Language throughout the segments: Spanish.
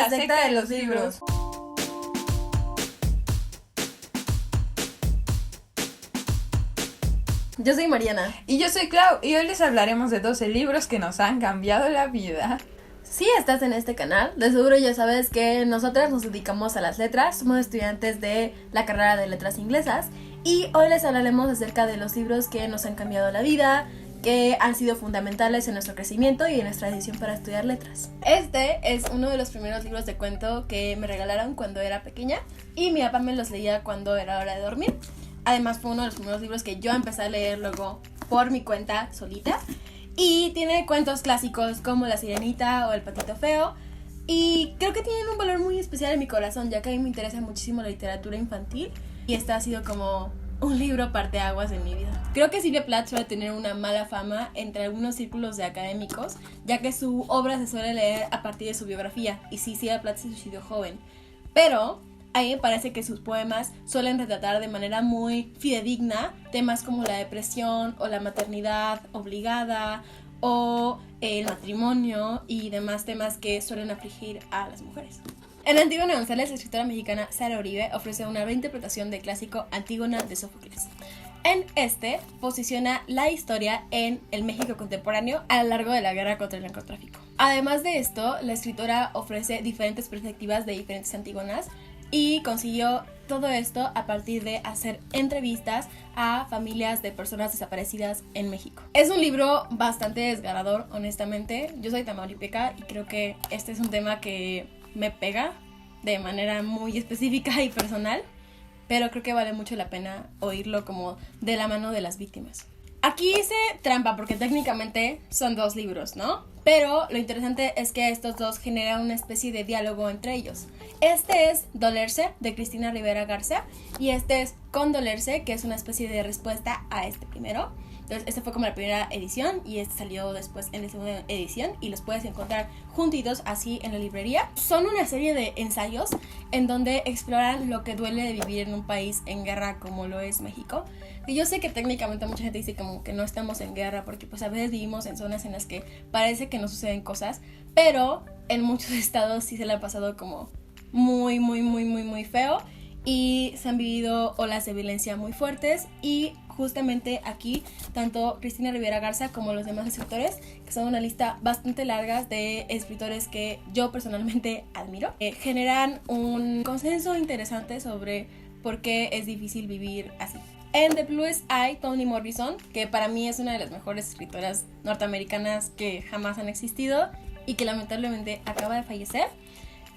la secta de los libros. Yo soy Mariana. Y yo soy Clau, y hoy les hablaremos de 12 libros que nos han cambiado la vida. Si estás en este canal, de seguro ya sabes que nosotras nos dedicamos a las letras, somos estudiantes de la carrera de letras inglesas, y hoy les hablaremos acerca de los libros que nos han cambiado la vida, que han sido fundamentales en nuestro crecimiento y en nuestra decisión para estudiar letras. Este es uno de los primeros libros de cuento que me regalaron cuando era pequeña, y mi papá me los leía cuando era hora de dormir. Además fue uno de los primeros libros que yo empecé a leer luego por mi cuenta solita. Y tiene cuentos clásicos como La Sirenita o El Patito Feo. Y creo que tienen un valor muy especial en mi corazón, ya que a mí me interesa muchísimo la literatura infantil. Y este ha sido como un libro parteaguas en mi vida. Creo que Sylvia Plath suele tener una mala fama entre algunos círculos de académicos, ya que su obra se suele leer a partir de su biografía. Y sí, Sylvia Plath se suicidó joven. Pero a mí me parece que sus poemas suelen retratar de manera muy fidedigna temas como la depresión o la maternidad obligada o el matrimonio y demás temas que suelen afligir a las mujeres. En Antígona González, la escritora mexicana Sara Uribe ofrece una reinterpretación del clásico Antígona de Sófocles. En este posiciona la historia en el México contemporáneo a lo largo de la guerra contra el narcotráfico. Además de esto, la escritora ofrece diferentes perspectivas de diferentes Antígonas, y consiguió todo esto a partir de hacer entrevistas a familias de personas desaparecidas en México. Es un libro bastante desgarrador, honestamente. Yo soy tamaulipeca y creo que este es un tema que me pega de manera muy específica y personal, pero creo que vale mucho la pena oírlo como de la mano de las víctimas. Aquí hice trampa porque técnicamente son dos libros, ¿no? Pero lo interesante es que estos dos generan una especie de diálogo entre ellos. Este es Dolerse, de Cristina Rivera Garza, y este es Condolerse, que es una especie de respuesta a este primero. Entonces, esta fue como la primera edición y este salió después en la segunda edición y los puedes encontrar juntitos así en la librería. Son una serie de ensayos en donde exploran lo que duele de vivir en un país en guerra como lo es México. Y yo sé que técnicamente mucha gente dice como que no estamos en guerra porque pues a veces vivimos en zonas en las que parece que no suceden cosas, pero en muchos estados sí se le ha pasado como muy feo y se han vivido olas de violencia muy fuertes. Y justamente aquí tanto Cristina Rivera Garza como los demás escritores, que son una lista bastante larga de escritores que yo personalmente admiro, generan un consenso interesante sobre por qué es difícil vivir así. En The Bluest Eye, Toni Morrison, que para mí es una de las mejores escritoras norteamericanas que jamás han existido y que lamentablemente acaba de fallecer,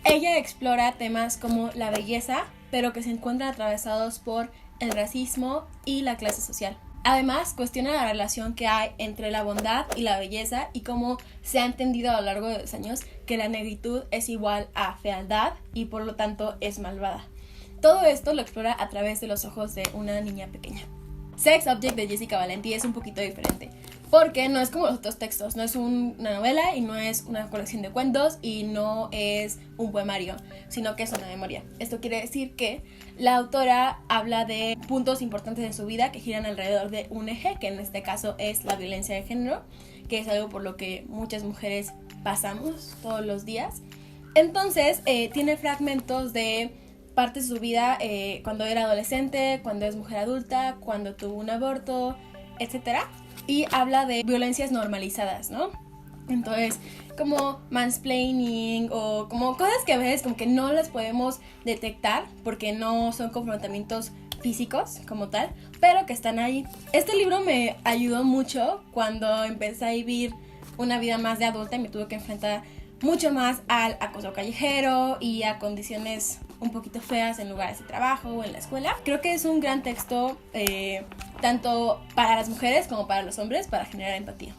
ella explora temas como la belleza, pero que se encuentran atravesados por el racismo y la clase social. Además, cuestiona la relación que hay entre la bondad y la belleza y cómo se ha entendido a lo largo de los años que la negritud es igual a fealdad y por lo tanto es malvada. Todo esto lo explora a través de los ojos de una niña pequeña. Sex Object de Jessica Valenti es un poquito diferente, porque no es como los otros textos, no es una novela y no es una colección de cuentos y no es un poemario, sino que es una memoria. Esto quiere decir que la autora habla de puntos importantes en su vida que giran alrededor de un eje, que en este caso es la violencia de género, que es algo por lo que muchas mujeres pasamos todos los días. Entonces, tiene fragmentos de parte de su vida cuando era adolescente, cuando es mujer adulta, cuando tuvo un aborto, etc. Y habla de violencias normalizadas, ¿no? Entonces, como mansplaining o como cosas que a veces como que no las podemos detectar porque no son confrontamientos físicos como tal, pero que están ahí. Este libro me ayudó mucho cuando empecé a vivir una vida más de adulta y me tuve que enfrentar mucho más al acoso callejero y a condiciones un poquito feas en lugares de trabajo o en la escuela. Creo que es un gran texto tanto para las mujeres como para los hombres para generar empatía.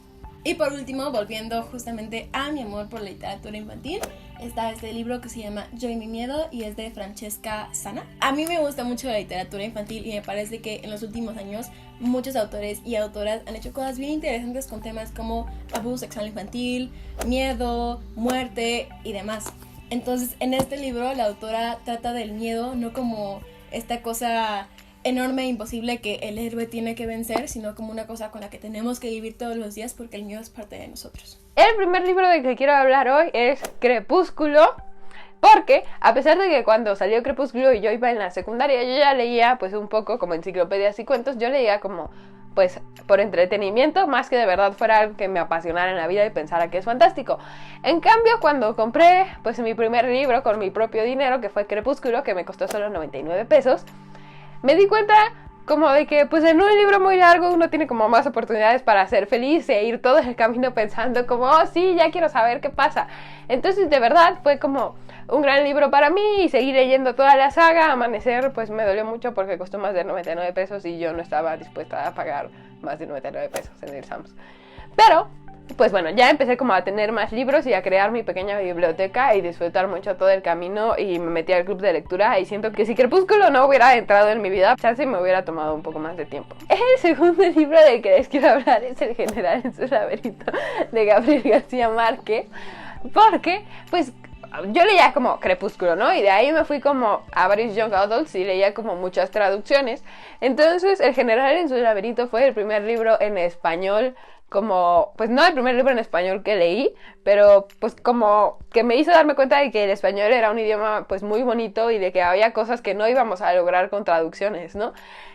Y por último, volviendo justamente a mi amor por la literatura infantil, está este libro que se llama Yo y mi miedo y es de Francesca Sana. A mí me gusta mucho la literatura infantil y me parece que en los últimos años muchos autores y autoras han hecho cosas bien interesantes con temas como abuso sexual infantil, miedo, muerte y demás. Entonces, en este libro la autora trata del miedo no como esta cosa enorme e imposible que el héroe tiene que vencer, sino como una cosa con la que tenemos que vivir todos los días porque el miedo es parte de nosotros. El primer libro del que quiero hablar hoy es Crepúsculo. Porque a pesar de que cuando salió Crepúsculo y yo iba en la secundaria, yo ya leía pues un poco como enciclopedias y cuentos, yo leía como pues por entretenimiento, más que de verdad fuera algo que me apasionara en la vida y pensara que es fantástico. En cambio, cuando compré pues mi primer libro con mi propio dinero, que fue Crepúsculo, que me costó solo 99 pesos, me di cuenta como de que pues en un libro muy largo uno tiene como más oportunidades para ser feliz e ir todo el camino pensando como, oh sí, ya quiero saber qué pasa. Entonces de verdad fue como un gran libro para mí y seguí leyendo toda la saga. Amanecer pues me dolió mucho porque costó más de 99 pesos y yo no estaba dispuesta a pagar más de 99 pesos en el Sams. Pero pues bueno, ya empecé como a tener más libros y a crear mi pequeña biblioteca y disfrutar mucho todo el camino, y me metí al club de lectura y siento que si Crepúsculo no hubiera entrado en mi vida, chance me hubiera tomado un poco más de tiempo. El segundo libro del que les quiero hablar es El general en su laberinto de Gabriel García Márquez, porque pues yo leía como Crepúsculo, ¿no? Y de ahí me fui como a varios Young Adults y leía como muchas traducciones. Entonces El general en su laberinto fue el primer libro en español, como, pues no el primer libro en español que leí, pero pues como que me hizo darme cuenta de que el español era un idioma pues muy bonito y de que había cosas que no íbamos a lograr con traducciones, ¿no?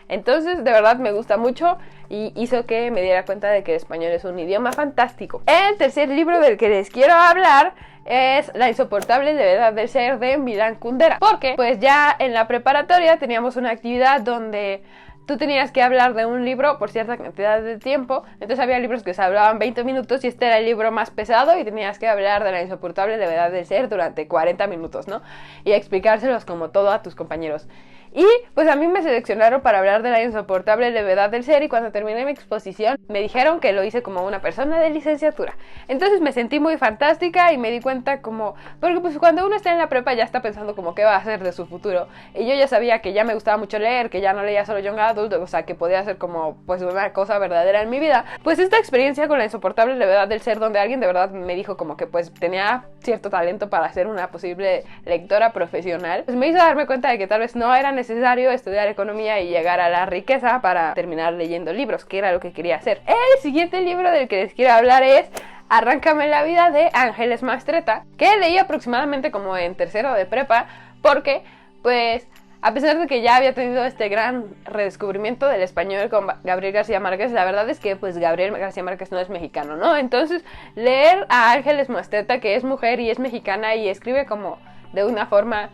Entonces de verdad me gusta mucho y hizo que me diera cuenta de que el español es un idioma fantástico. El tercer libro del que les quiero hablar es La insoportable levedad del ser de Milán Kundera, porque pues ya en la preparatoria teníamos una actividad donde tú tenías que hablar de un libro por cierta cantidad de tiempo. Entonces había libros que se hablaban 20 minutos y este era el libro más pesado y tenías que hablar de La insoportable levedad del ser durante 40 minutos, ¿no? Y explicárselos como todo a tus compañeros. Y pues a mí me seleccionaron para hablar de La insoportable levedad del ser, y cuando terminé mi exposición me dijeron que lo hice como una persona de licenciatura. Entonces me sentí muy fantástica y me di cuenta como, porque pues cuando uno está en la prepa ya está pensando como qué va a hacer de su futuro, y yo ya sabía que ya me gustaba mucho leer, que ya no leía solo Young Adult, o sea que podía hacer como pues una cosa verdadera en mi vida. Pues esta experiencia con La insoportable levedad del ser, donde alguien de verdad me dijo como que pues tenía cierto talento para ser una posible lectora profesional, pues me hizo darme cuenta de que tal vez no era necesario estudiar economía y llegar a la riqueza para terminar leyendo libros, que era lo que quería hacer. El siguiente libro del que les quiero hablar es Arráncame la vida de Ángeles Mastretta, que leí aproximadamente como en tercero de prepa, porque pues a pesar de que ya había tenido este gran redescubrimiento del español con Gabriel García Márquez, la verdad es que pues Gabriel García Márquez no es mexicano, ¿no? Entonces leer a Ángeles Mastretta, que es mujer y es mexicana y escribe como de una forma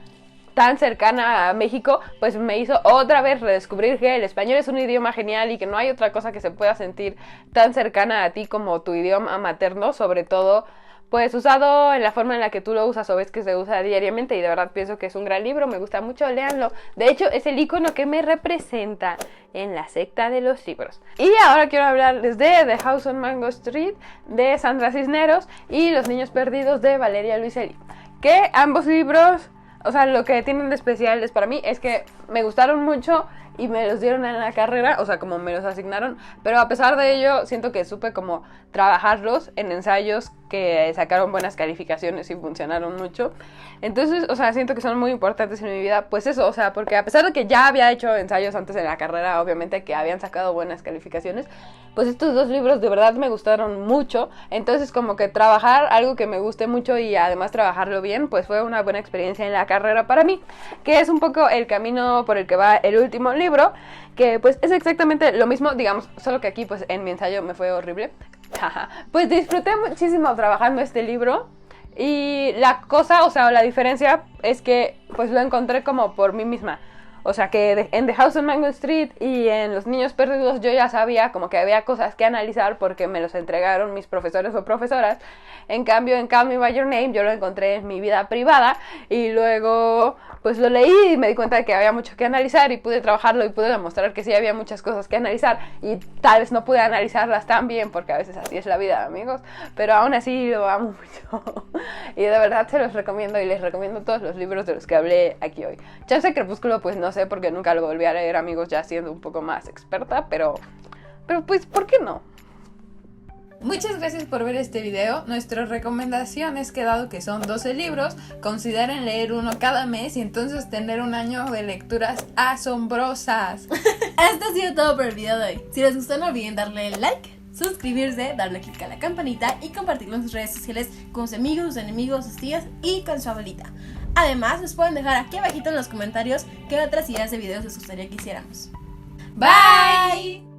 tan cercana a México, pues me hizo otra vez redescubrir que el español es un idioma genial y que no hay otra cosa que se pueda sentir tan cercana a ti como tu idioma materno, sobre todo pues usado en la forma en la que tú lo usas o ves que se usa diariamente, y de verdad pienso que es un gran libro, me gusta mucho, léanlo. De hecho es el icono que me representa en la secta de los libros. Y ahora quiero hablarles de The House on Mango Street de Sandra Cisneros y Los niños perdidos de Valeria Luiselli, que ambos libros, o sea, lo que tienen de especiales para mí es que me gustaron mucho y me los dieron en la carrera, o sea, como me los asignaron, pero a pesar de ello siento que supe como trabajarlos en ensayos que sacaron buenas calificaciones y funcionaron mucho. Entonces, o sea, siento que son muy importantes en mi vida, pues eso, o sea, porque a pesar de que ya había hecho ensayos antes en la carrera, obviamente que habían sacado buenas calificaciones, pues estos dos libros de verdad me gustaron mucho. Entonces como que trabajar algo que me guste mucho y además trabajarlo bien, pues fue una buena experiencia en la carrera para mí, que es un poco el camino por el que va el último libro, que pues es exactamente lo mismo, digamos, solo que aquí pues en mi ensayo me fue horrible. Pues disfruté muchísimo trabajando este libro, y la cosa, o sea, la diferencia es que pues lo encontré como por mí misma. O sea que en The House on Mango Street y en Los niños perdidos yo ya sabía como que había cosas que analizar porque me los entregaron mis profesores o profesoras. En cambio en Call Me By Your Name yo lo encontré en mi vida privada, y luego pues lo leí y me di cuenta de que había mucho que analizar y pude trabajarlo y pude demostrar que sí había muchas cosas que analizar, y tal vez no pude analizarlas tan bien porque a veces así es la vida, amigos, pero aún así lo amo mucho y de verdad se los recomiendo, y les recomiendo todos los libros de los que hablé aquí hoy. Chance Crepúsculo pues no sé, porque nunca lo volví a leer, amigos, ya siendo un poco más experta, pero pues ¿por qué no? Muchas gracias por ver este video. Nuestra recomendación es que, dado que son 12 libros, consideren leer uno cada mes y entonces tener un año de lecturas asombrosas. Esto ha sido todo por el video de hoy. Si les gustó, no olviden darle like, suscribirse, darle click a la campanita y compartirlo en sus redes sociales con sus amigos, sus enemigos, sus tías y con su abuelita. Además, nos pueden dejar aquí abajito en los comentarios qué otras ideas de videos les gustaría que hiciéramos. Bye.